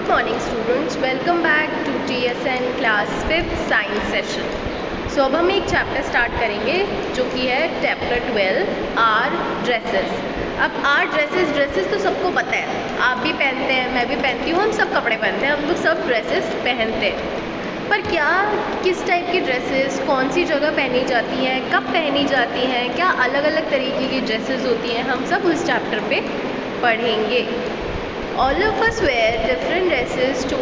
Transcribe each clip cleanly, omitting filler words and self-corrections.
Good morning students, welcome back to TSN class 5th science session. So अब हम एक chapter start करेंगे जो कि है चैप्टर 12 आर ड्रेसेस. अब आर ड्रेसेस तो सबको पता है, आप भी पहनते हैं, मैं भी पहनती हूँ, हम सब कपड़े पहनते हैं, हम लोग सब ड्रेसेस पहनते हैं. पर क्या किस टाइप की ड्रेसेस कौन सी जगह पहनी जाती हैं, कब पहनी जाती हैं, क्या अलग अलग तरीके की ड्रेसेस होती हैं, हम सब उस चैप्टर पे पढ़ेंगे. All of us wear different dresses to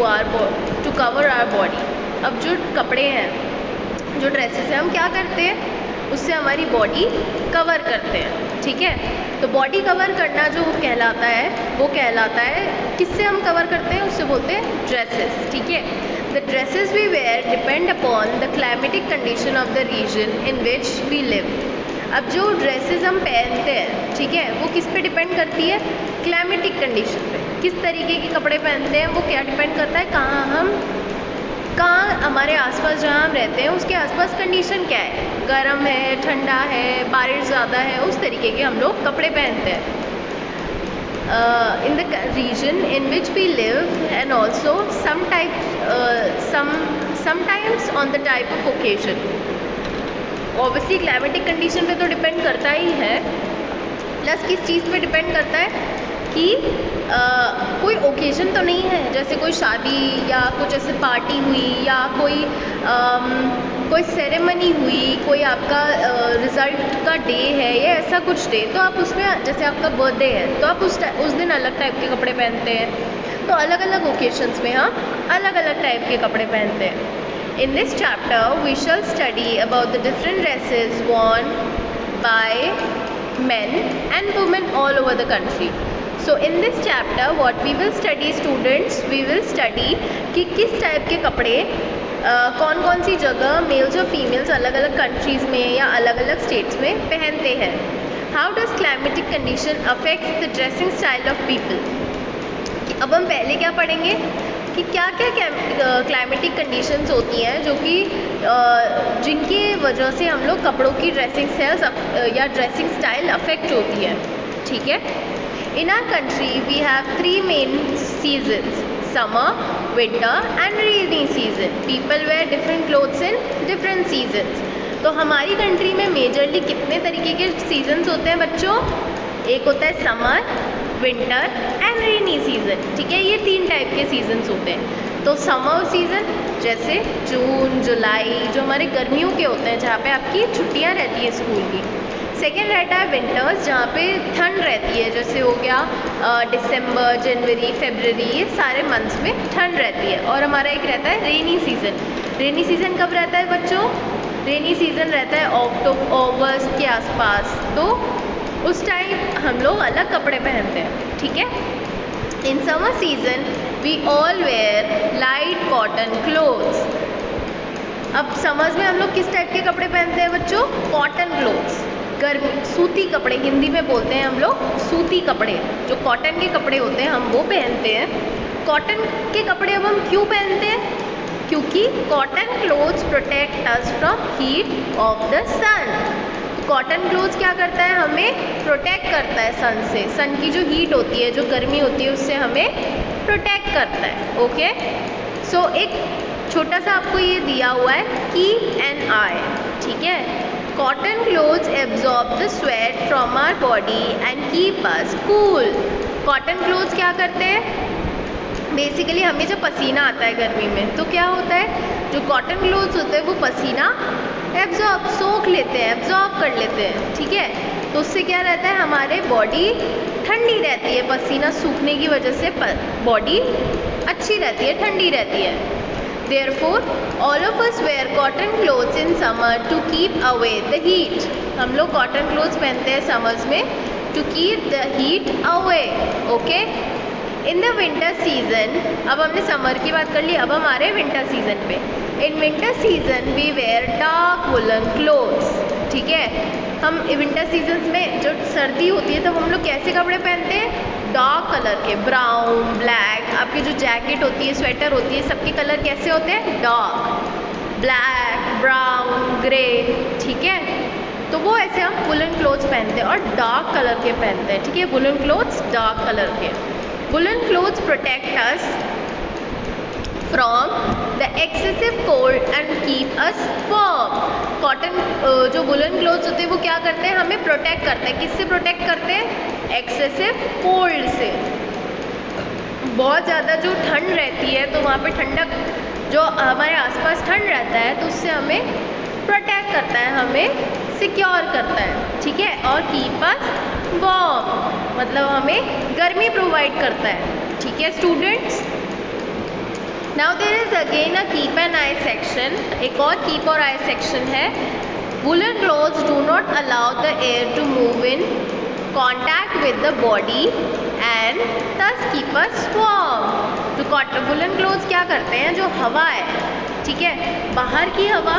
cover our body. अब जो कपड़े हैं, जो ड्रेसेस हैं, हम क्या करते हैं, उससे हमारी बॉडी कवर करते हैं. ठीक है, तो बॉडी कवर करना जो कहलाता है वो कहलाता है, किससे हम कवर करते हैं, उससे बोलते हैं ड्रेसेस. ठीक है, the dresses we wear depend upon the climatic condition of the region in which we live. अब जो ड्रेसेस हम पहनते हैं, ठीक है, वो किस पे डिपेंड करती है, क्लाइमेटिक कंडीशन पे. किस तरीके के कपड़े पहनते हैं वो क्या डिपेंड करता है, कहाँ हमारे आसपास जहाँ हम रहते हैं उसके आसपास कंडीशन क्या है, गर्म है, ठंडा है, बारिश ज़्यादा है, उस तरीके के हम लोग कपड़े पहनते हैं. In the region in which we live and also sometimes on the type of occasion. Obviously climatic condition पे तो डिपेंड करता ही है, प्लस किस चीज़ पे डिपेंड करता है कि कोई ओकेजन तो नहीं है, जैसे कोई शादी या कुछ ऐसे पार्टी हुई या कोई सेरेमनी हुई, कोई आपका रिज़ल्ट का डे है या ऐसा कुछ डे, तो आप उसमें, जैसे आपका बर्थडे है तो आप उस दिन अलग टाइप के कपड़े पहनते हैं. तो अलग अलग ओकेजन्स में हम अलग अलग टाइप के कपड़े पहनते हैं. In this chapter, we shall study about the different dresses worn by men and women all over the country. So in this chapter, what we will study students, we will study कि किस type के कपड़े कौन कौन सी जगह mails और females अलग अलग कंट्रीज़ में या अलग अलग स्टेट्स में पहनते हैं. How does climatic condition affects the dressing style of people? अब हम पहले क्या पढ़ेंगे कि क्या क्या क्लाइमेटिक कंडीशंस होती हैं जो कि जिनकी वजह से हम लोग कपड़ों की ड्रेसिंग स्टाइल्स या ड्रेसिंग स्टाइल अफेक्ट होती है. ठीक है, in our country we have 3 main seasons, summer, winter and rainy season. People wear different clothes in different seasons. तो हमारी कंट्री में मेजरली कितने तरीके के सीजन्स होते हैं बच्चों, एक होता है summer, winter and rainy season. ठीक है, ये 3 टाइप के सीजन्स होते हैं. तो समर सीज़न जैसे जून जुलाई जो हमारे गर्मियों के होते हैं, जहाँ पे आपकी छुट्टियाँ रहती है स्कूल की. सेकेंड रहता है विंटर्स, जहाँ पे ठंड रहती है, जैसे हो गया दिसंबर, जनवरी, फरवरी, ये सारे मंथ्स में ठंड रहती है. और हमारा एक रहता है रेनी सीज़न. रेनी सीज़न कब रहता है बच्चों, रेनी सीज़न रहता है अगस्त के आसपास. तो उस टाइम हम लोग अलग कपड़े पहनते हैं. ठीक है, in summer season we all wear light cotton clothes. अब समर्स में हम लोग किस टाइप के कपड़े पहनते हैं बच्चों, कॉटन क्लोथ्स, गर्मी सूती कपड़े, हिंदी में बोलते हैं हम लोग सूती कपड़े, जो कॉटन के कपड़े होते हैं हम वो पहनते हैं. कॉटन के कपड़े अब हम क्यों पहनते हैं, क्योंकि cotton clothes protect us from heat of the sun. Cotton clothes क्या करता है, हमें प्रोटेक्ट करता है सन से. सन की जो हीट होती है, जो गर्मी होती है, उससे हमें प्रोटेक्ट करता है. ओके, सो एक छोटा सा आपको ये दिया हुआ है की एंड आई. ठीक है, cotton clothes absorb the sweat from our body and keep us cool. Cotton clothes क्या करते हैं, बेसिकली हमें जब पसीना आता है गर्मी में तो क्या होता है, जो कॉटन क्लोथ्स होते हैं वो पसीना सोख लेते हैं, एब्जॉर्ब कर लेते हैं. ठीक है, तो उससे क्या रहता है, हमारे बॉडी ठंडी रहती है, पसीना सूखने की वजह से बॉडी अच्छी रहती है, ठंडी रहती है. Therefore, all of us wear cotton clothes in summer to keep away the heat. हम लोग कॉटन क्लोथ्स पहनते हैं समर्स में to keep the heat away. Okay? In the winter season, अब हमने समर की बात कर ली, अब हमारे विंटर सीजन पे. In winter season we wear dark woollen clothes. ठीक है, हम विंटर सीजन में जो सर्दी होती है तब हम लोग कैसे कपड़े पहनते हैं, डार्क कलर के, ब्राउन, ब्लैक. आपकी जो जैकेट होती है, स्वेटर होती है, सबके कलर कैसे होते हैं, डार्क, ब्लैक, ब्राउन, ग्रे. ठीक है, तो वो ऐसे हम वुलन क्लोथ्स पहनते हैं और डार्क कलर के पहनते हैं. ठीक है, वुलन क्लोथ्स डार्क कलर के. Woolen clothes protect us from the excessive cold and keep us warm. Cotton जो वुलन क्लोथ्स होते हैं वो क्या करते हैं, हमें प्रोटेक्ट करते हैं। किससे प्रोटेक्ट करते हैं, एक्सेसिव कोल्ड से। बहुत ज़्यादा जो ठंड रहती है तो वहाँ पे ठंडक, जो हमारे आसपास ठंड रहता है तो उससे हमें प्रोटेक्ट करता है, हमें सिक्योर करता है, ठीक है। और कीप अस वार्म मतलब हमें गर्मी प्रोवाइड करता है, ठीक है students. Now there is again a keep an eye section, एक और कीप और आई सेक्शन है। Woollen clothes do not allow the air to move in contact with the body and thus keep us warm। जो woollen clothes क्या करते हैं, जो हवा है, ठीक है, बाहर की हवा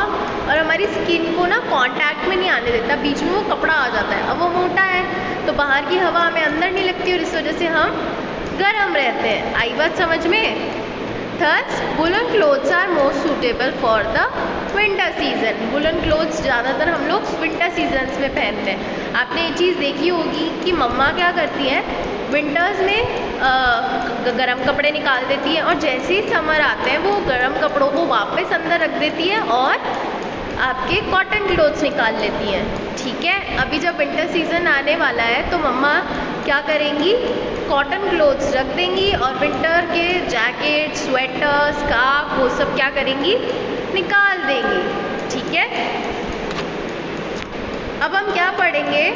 और हमारी स्किन को ना कांटेक्ट में नहीं आने देता, बीच में वो कपड़ा आ जाता है। अब वो मोटा है तो बाहर की हवा हमें अंदर नहीं लगती और इस वजह से हम गर्म रहते हैं। आई बात समझ में। Thus woolen clothes are more suitable for the winter season। Woollen clothes ज़्यादातर हम लोग विंटर सीजन्स में पहनते हैं। आपने ये चीज़ देखी होगी कि मम्मा क्या करती हैं, विंटर्स में गर्म कपड़े निकाल देती हैं और जैसे ही समर आते हैं वो गर्म कपड़ों को वापस अंदर रख देती है और आपके कॉटन क्लोथ्स निकाल लेती हैं, ठीक है। अभी जब विंटर सीजन आने वाला है तो मम्मा क्या करेंगी, कॉटन क्लोथ्स रख देंगी और विंटर के जैकेट, स्वेटर, स्कार्फ वो सब क्या करेंगी, निकाल देंगी, ठीक है। अब हम क्या पढ़ेंगे,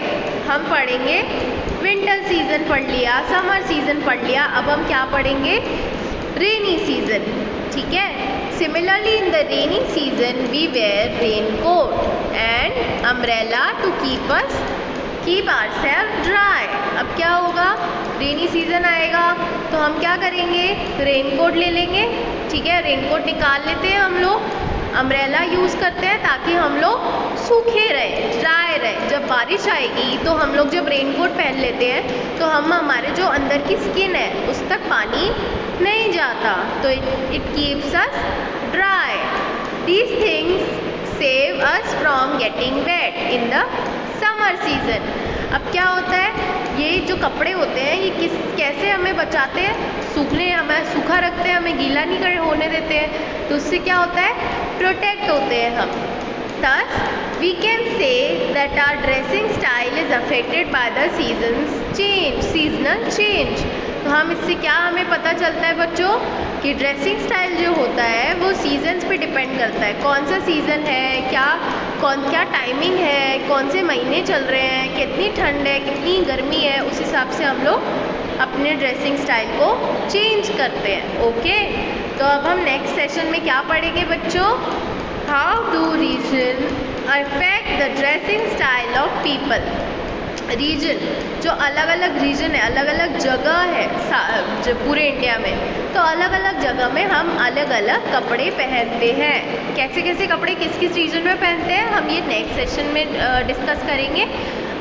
हम पढ़ेंगे विंटर सीजन पढ़ लिया, समर सीजन पढ़ लिया, अब हम क्या पढ़ेंगे, रेनी सीजन, ठीक है। Similarly in the rainy season we wear raincoat and umbrella to keep ourselves dry. अब क्या होगा, रेनी सीजन आएगा तो हम क्या करेंगे, रेनकोट ले लेंगे, ठीक है, रेनकोट निकाल लेते हैं हम लोग, अम्ब्रेला यूज़ करते हैं ताकि हम लोग सूखे रहे, ड्राई रहे। जब बारिश आएगी तो हम लोग जब रेनकोट पहन लेते हैं तो हम हमारे जो अंदर की स्किन है उस तक पानी नहीं जाता, तो it keeps us dry. These things save us from getting wait in the summer season. अब क्या होता है, ये जो कपड़े होते हैं ये कैसे हमें बचाते हैं, हमें सूखा रखते हैं, हमें गीला नहीं होने देते हैं, तो उससे क्या होता है, प्रोटेक्ट होते हैं हम। Thus, we can say that our dressing style is affected by the seasonal change। तो हम इससे क्या हमें पता चलता है बच्चों कि ड्रेसिंग स्टाइल जो होता है वो सीजन्स पे डिपेंड करता है, कौन सा सीज़न है, क्या टाइमिंग है, कौन से महीने चल रहे हैं, कितनी ठंड है, कितनी गर्मी है, उस हिसाब से हम लोग अपने ड्रेसिंग स्टाइल को चेंज करते हैं, ओके। तो अब हम नेक्स्ट सेशन में क्या पढ़ेंगे बच्चों, how do region affect the dressing style of people. Region, जो अलग अलग रीजन है, अलग अलग जगह है जो पूरे इंडिया में, तो अलग अलग जगह में हम अलग अलग कपड़े पहनते हैं। कैसे कैसे कपड़े किस किस रीजन में पहनते हैं हम ये नेक्स्ट सेशन में डिस्कस करेंगे।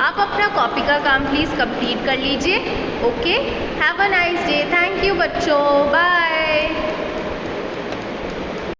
आप अपना कॉपी का काम प्लीज़ कंप्लीट कर लीजिए, okay. Have a nice day, thank you बच्चों, बाय।